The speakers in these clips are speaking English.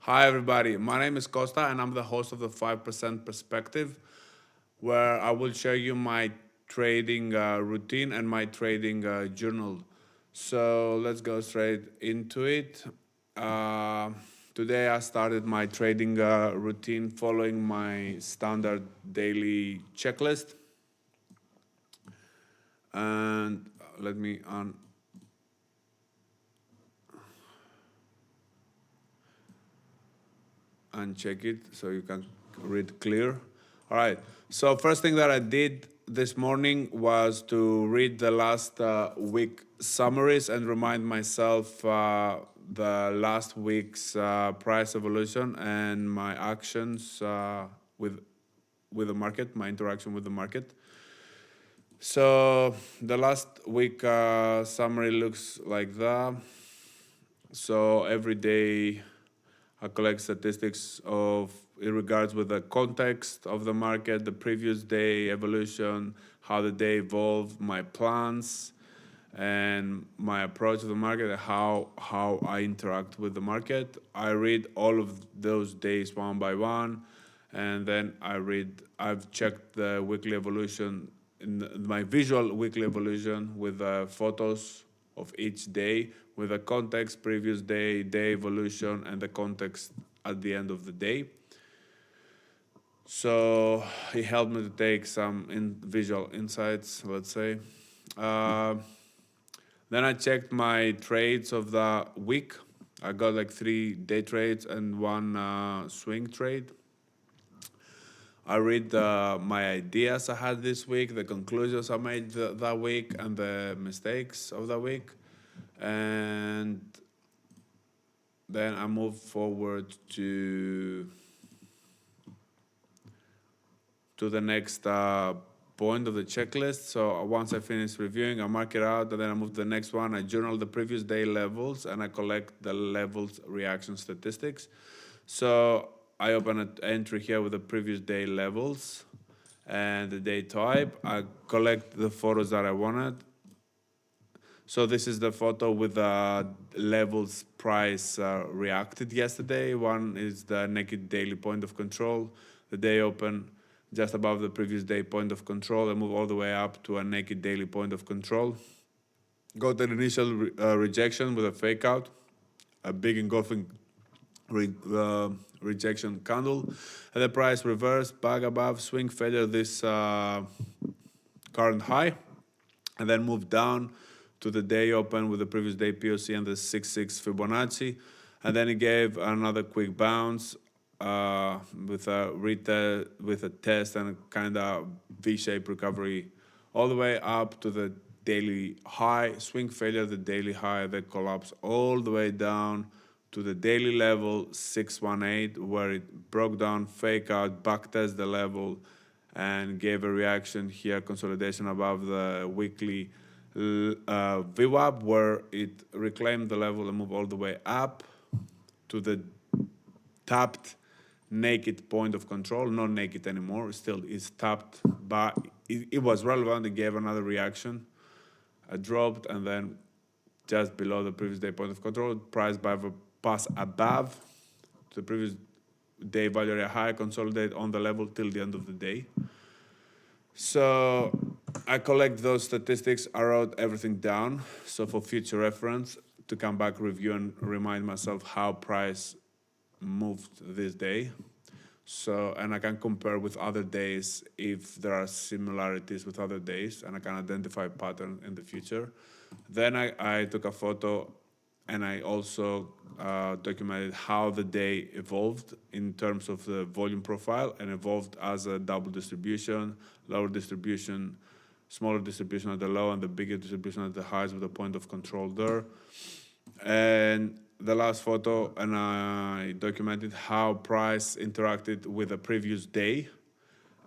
Hi, everybody. My name is Costa, and I'm the host of the 5% Perspective, where I will share you my trading routine and my trading journal. So let's go straight into it. Uh, Today, I started my trading routine following my standard daily checklist. And let me uncheck it so you can read clear. All right. So first thing that I did this morning was to read the last week summaries and remind myself the last week's price evolution and my actions with the market, my interaction with the market. So the last week summary looks like that. So every day I collect statistics of in regards with the context of the market, the previous day evolution, how the day evolved, my plans, and my approach to the market, and how I interact with the market. I read all of those days one by one, and then I've checked the weekly evolution my visual weekly evolution with photos of each day with the context, previous day, day evolution, and the context at the end of the day. So it helped me to take some visual insights, let's say. Uh, then I checked my trades of the week. I got like 3 day trades and one swing trade. I read my ideas I had this week, the conclusions I made that week, and the mistakes of the week. And then I move forward to the next point of the checklist. So once I finish reviewing, I mark it out, and then I move to the next one. I journal the previous day levels, and I collect the levels reaction statistics. So I open an entry here with the previous day levels and the day type. I collect the photos that I wanted. So this is the photo with the levels price reacted yesterday. One is the naked daily point of control. The day open just above the previous day point of control and move all the way up to a naked daily point of control. Got an initial rejection with a fake out, a big engulfing rejection candle, and the price reversed back above, swing failure this current high, and then moved down to the day open with the previous day POC and the 6.6 Fibonacci, and then it gave another quick bounce with a test and a kind of V-shaped recovery all the way up to the daily high, swing failure, the daily high, that collapse all the way down to the daily level 618, where it broke down, fake out, back test the level, and gave a reaction here, consolidation above the weekly VWAP, where it reclaimed the level and moved all the way up to the tapped naked point of control, not naked anymore, still is tapped, but it was relevant. It gave another reaction, dropped, and then just below the previous day point of control, price by pass above the previous day value area high, consolidate on the level till the end of the day. So I collect those statistics, I wrote everything down, so for future reference to come back, review, and remind myself how price moved this day. So, and I can compare with other days if there are similarities with other days, and I can identify pattern in the future. Then I took a photo, and I also documented how the day evolved in terms of the volume profile, and evolved as a double distribution, lower distribution, smaller distribution at the low, and the bigger distribution at the highs with a point of control there. And the last photo, and I documented how price interacted with the previous day,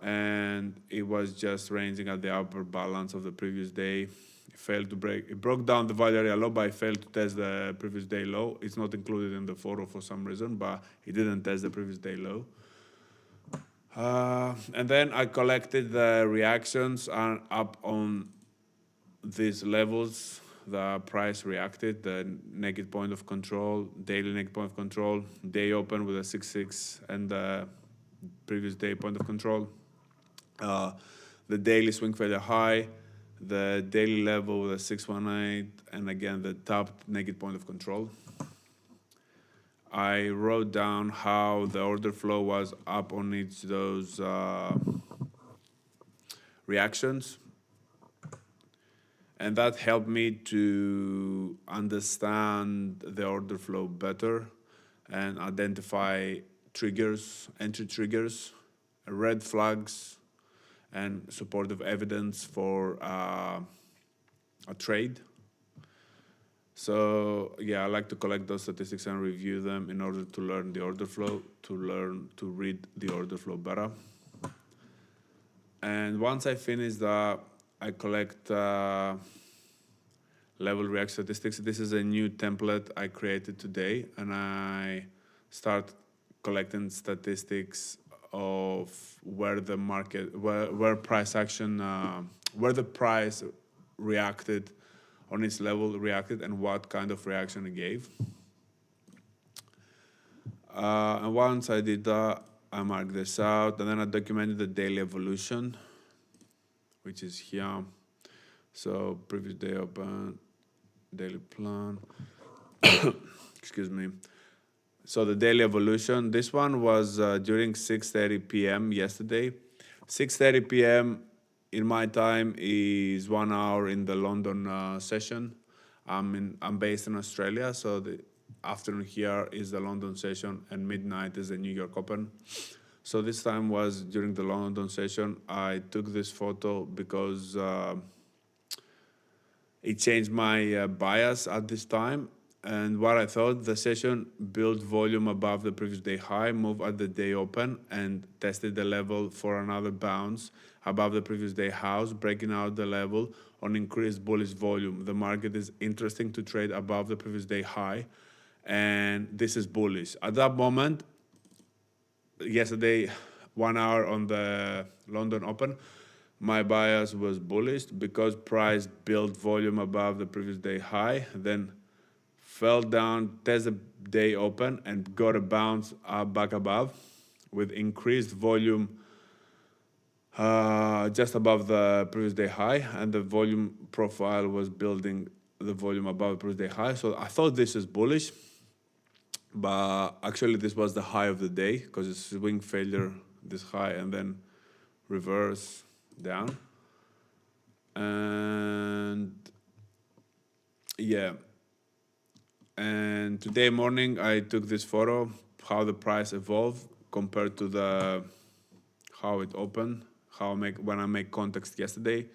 and it was just ranging at the upper balance of the previous day. It failed to break. It broke down the value area low, but it failed to test the previous day low. It's not included in the photo for some reason, but it didn't test the previous day low. And then I collected the reactions up on these levels the price reacted, the negative point of control, daily negative point of control, day open with a 6.6 and the previous day point of control, the daily swing failure high, the daily level with a 618, and again the top negative point of control. I wrote down how the order flow was up on each of those reactions. And that helped me to understand the order flow better and identify triggers, entry triggers, red flags, and supportive evidence for a trade. So yeah, I like to collect those statistics and review them in order to learn the order flow, to learn to read the order flow better. And once I finish that, I collect level react statistics. This is a new template I created today, and I start collecting statistics of where the market, where price action, where the price reacted on its level reacted and what kind of reaction it gave. And once I did that, I marked this out, and then I documented the daily evolution, which is here. So previous day open, daily plan. Excuse me. So the daily evolution, this one was during 6:30 p.m. yesterday. 6:30 p.m. in my time is 1 hour in the London session. I'm based in Australia, so the afternoon here is the London session and midnight is the New York Open. So this time was during the London session. I took this photo because it changed my bias at this time. And what I thought, the session built volume above the previous day high, moved at the day open, and tested the level for another bounce above the previous day house, breaking out the level on increased bullish volume. The market is interesting to trade above the previous day high, and this is bullish. At that moment, yesterday, 1 hour on the London Open, my bias was bullish because price built volume above the previous day high, then fell down, tested the day open, and got a bounce back above with increased volume just above the previous day high, and the volume profile was building the volume above the previous day high. So I thought this is bullish, but actually this was the high of the day because it's swing failure this high and then reverse down. And yeah. And today morning, I took this photo, how the price evolved compared to how it opened, when I make context yesterday.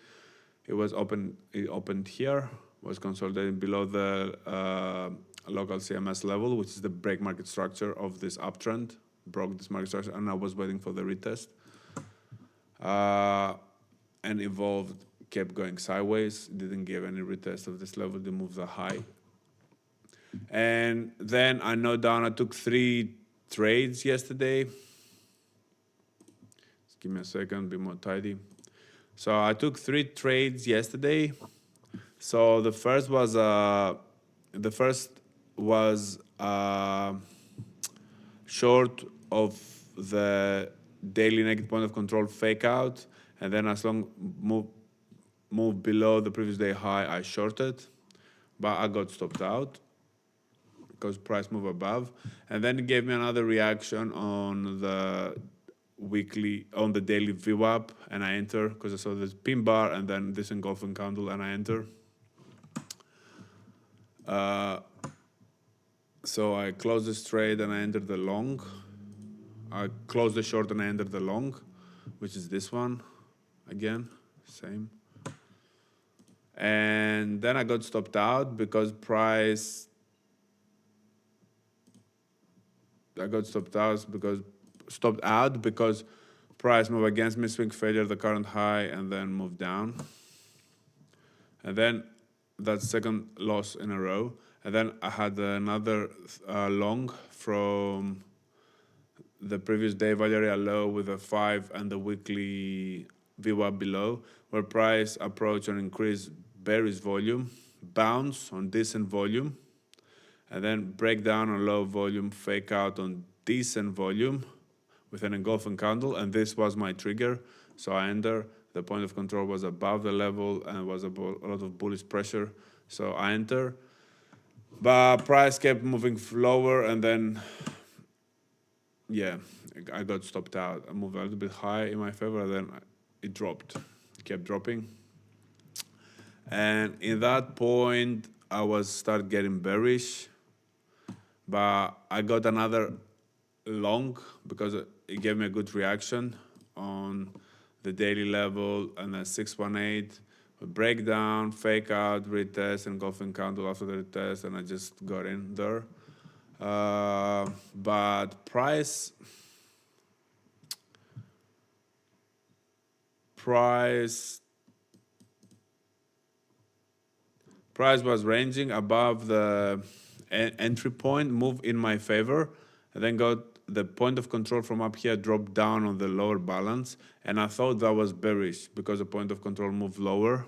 It opened here, was consolidated below the local CMS level, which is the break market structure of this uptrend, broke this market structure, and I was waiting for the retest. And evolved, kept going sideways, didn't give any retest of this level, they moved the high. And then I note down, I took 3 trades yesterday. Just give me a second, be more tidy. So I took 3 trades yesterday. So the first was short of the daily negative point of control fake out, and then as long move below the previous day high, I shorted, but I got stopped out because price moved above, and then it gave me another reaction on the daily VWAP, and I enter because I saw this pin bar and then this engulfing candle, and I enter. So I closed this trade and I entered the long. I closed the short and I entered the long, which is this one again, same. And then I got stopped out because price. I got stopped out because price moved against me, swing failure, the current high, and then moved down. And then that's second loss in a row. And then I had another long from the previous day value area low with a 5 and the weekly VWAP below, where price approached and increased bearish volume, bounce on decent volume, and then break down on low volume, fake out on decent volume with an engulfing candle, and this was my trigger. So I enter. The point of control was above the level and was a lot of bullish pressure. So I enter, but price kept moving lower, and then yeah, I got stopped out. I moved a little bit high in my favor, and then it dropped. It kept dropping, and in that point I was start getting bearish, but I got another long because it gave me a good reaction on the daily level, and then 618 breakdown, fake out, retest, engulfing candle after the retest, and I just got in there. But price was ranging above the entry point, move in my favor, and then got the point of control from up here dropped down on the lower balance, and I thought that was bearish because the point of control moved lower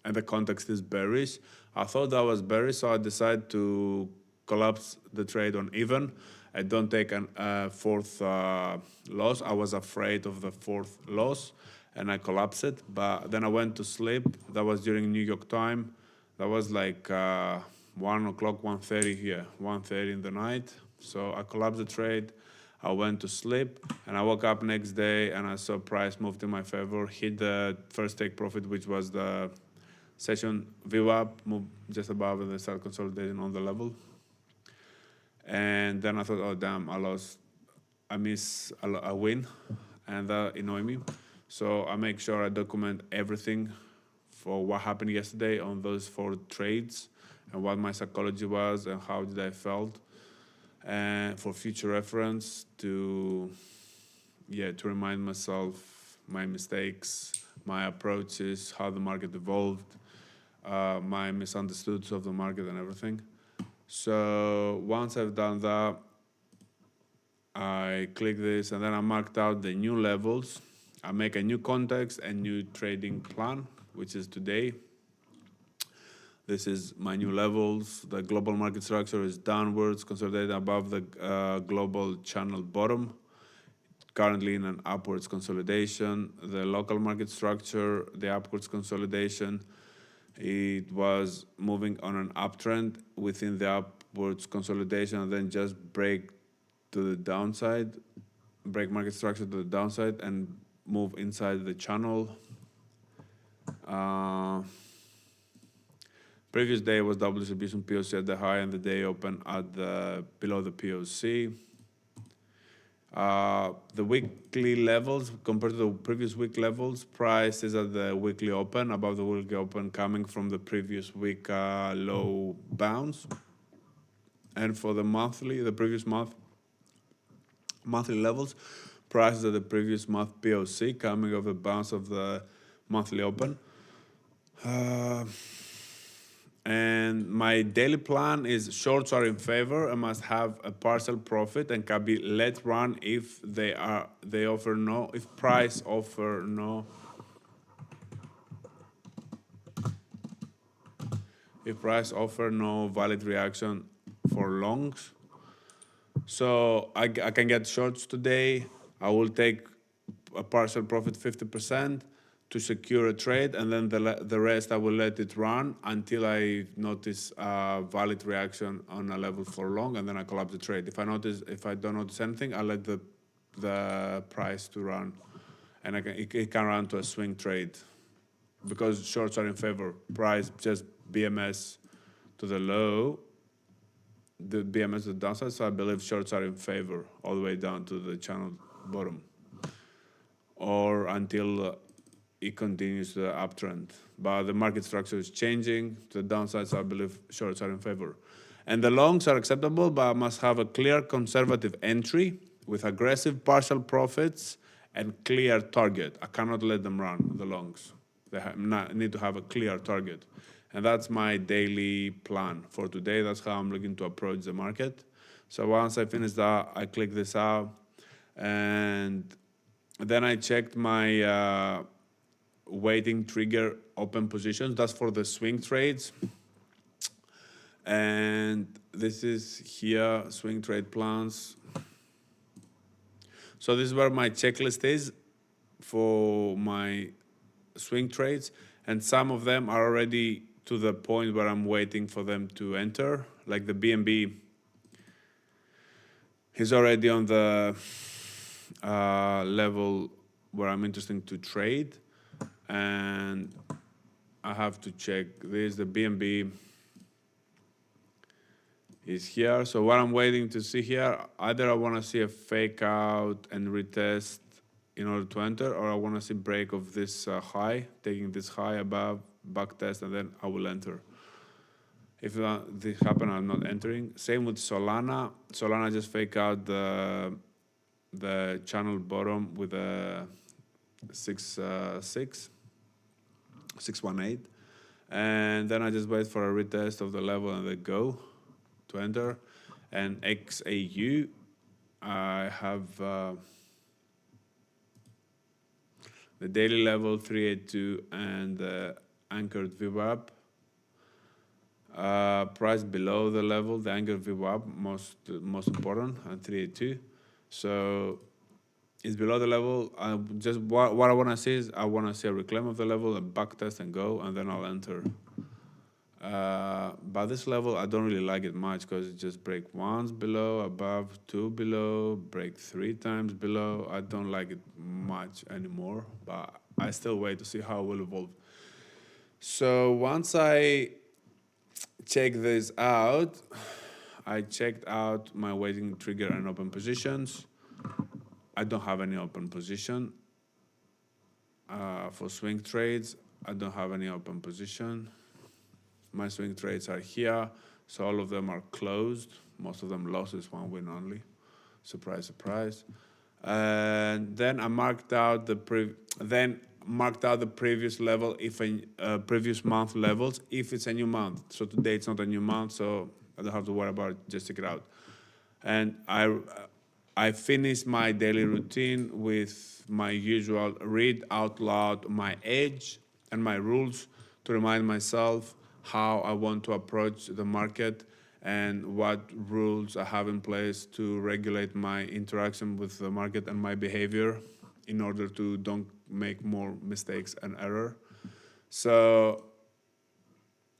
and the context is bearish. I thought that was bearish, so I decided to collapse the trade on even. I don't take a fourth loss. I was afraid of the fourth loss and I collapsed it, but then I went to sleep. That was during New York time. That was like 1 o'clock, 1:30 here, 1:30 in the night. So I collapsed the trade. I went to sleep, and I woke up next day, and I saw price moved in my favor, hit the first take profit, which was the session VWAP, moved just above, and they start consolidating on the level. And then I thought, oh damn, I miss a win, and that annoyed me. So I make sure I document everything for what happened yesterday on those 4 trades, and what my psychology was, and how did I felt, and for future reference to remind myself my mistakes, my approaches, how the market evolved, my misunderstandings of the market and everything. So once I've done that, I click this, and then I marked out the new levels. I make a new context and new trading plan, which is today. This is my new levels. The global market structure is downwards, consolidated above the global channel bottom, currently in an upwards consolidation. The local market structure, the upwards consolidation, it was moving on an uptrend within the upwards consolidation, and then just break to the downside, break market structure to the downside, and move inside the channel. Previous day was double distribution POC at the high, and the day open at the below the POC. The weekly levels compared to the previous week levels, price is at the weekly open, above the weekly open, coming from the previous week low bounce. And for the previous monthly levels, price is at the previous month POC, coming off the bounce of the monthly open. And my daily plan is shorts are in favor and must have a partial profit and can be let run if they offer no, if price offer no, valid reaction for longs. So I can get shorts today. I will take a partial profit 50% to secure a trade, and then the rest I will let it run until I notice a valid reaction on a level for long, and then I collapse the trade. If I don't notice anything, I let the price to run, and it can run to a swing trade because shorts are in favor. Price just BMS to the low, the BMS to the downside, so I believe shorts are in favor all the way down to the channel bottom, or until it continues the uptrend. But the market structure is changing to the downside, so I believe shorts are in favor. And the longs are acceptable, but must have a clear conservative entry with aggressive partial profits and clear target. I cannot let them run, the longs. They need to have a clear target. And that's my daily plan for today. That's how I'm looking to approach the market. So once I finish that, I click this out, and then I checked my waiting trigger open positions. That's for the swing trades. And this is here, swing trade plans. So this is where my checklist is for my swing trades, and some of them are already to the point where I'm waiting for them to enter. Like the BNB is already on the level where I'm interested to trade, and I have to check this. The BNB is here. So what I'm waiting to see here, either I want to see a fake out and retest in order to enter, or I want to see break of this high, taking this high above, back test, and then I will enter. If this happen, I'm not entering. Same with Solana. Solana just fake out the channel bottom with a 618, and then I just wait for a retest of the level and then go to enter. And XAU, I have the daily level 382 and the anchored VWAP. Price below the level, the anchored VWAP, most important, and 382. So it's below the level. Just what I want to see is I want to see a reclaim of the level, a back test and go, and then I'll enter. But this level, I don't really like it much because it just break once below, above, two below, break 3 times below. I don't like it much anymore, but I still wait to see how it will evolve. So once I check this out, I checked out my waiting trigger and open positions. I don't have any open position. For swing trades, I don't have any open position. My swing trades are here, so all of them are closed. Most of them losses, 1 win only. Surprise, surprise. And then I marked out the previous level, if previous month levels, if it's a new month. So today it's not a new month, so I don't have to worry about it. Just check it out. And I finished my daily routine with my usual read out loud my edge and my rules to remind myself how I want to approach the market and what rules I have in place to regulate my interaction with the market and my behavior in order to don't make more mistakes and error. So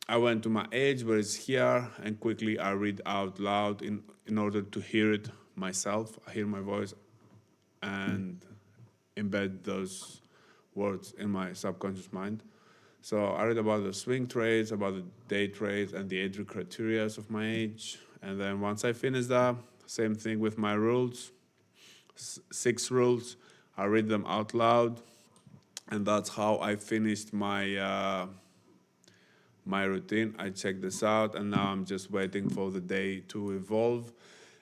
I went to my edge where it's here, and quickly I read out loud in order to hear it myself. I hear my voice and embed those words in my subconscious mind. So I read about the swing trades, about the day trades, and the entry criteria of my age. And then once I finish that, same thing with my rules, 6 rules. I read them out loud, and that's how I finished my my routine. I checked this out, and now I'm just waiting for the day to evolve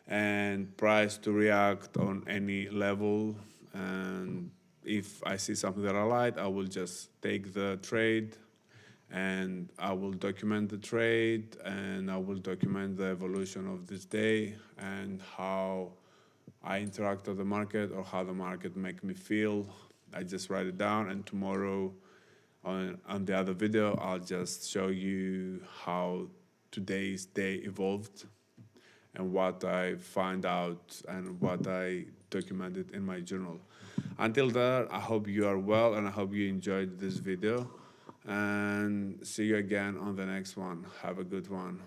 and price to react on any level. And if I see something that I like, I will just take the trade and I will document the trade and I will document the evolution of this day and how I interact with the market or how the market make me feel. I just write it down, and tomorrow on the other video, I'll just show you how today's day evolved and what I find out and what I documented in my journal. Until then, I hope you are well and I hope you enjoyed this video, and see you again on the next one. Have a good one.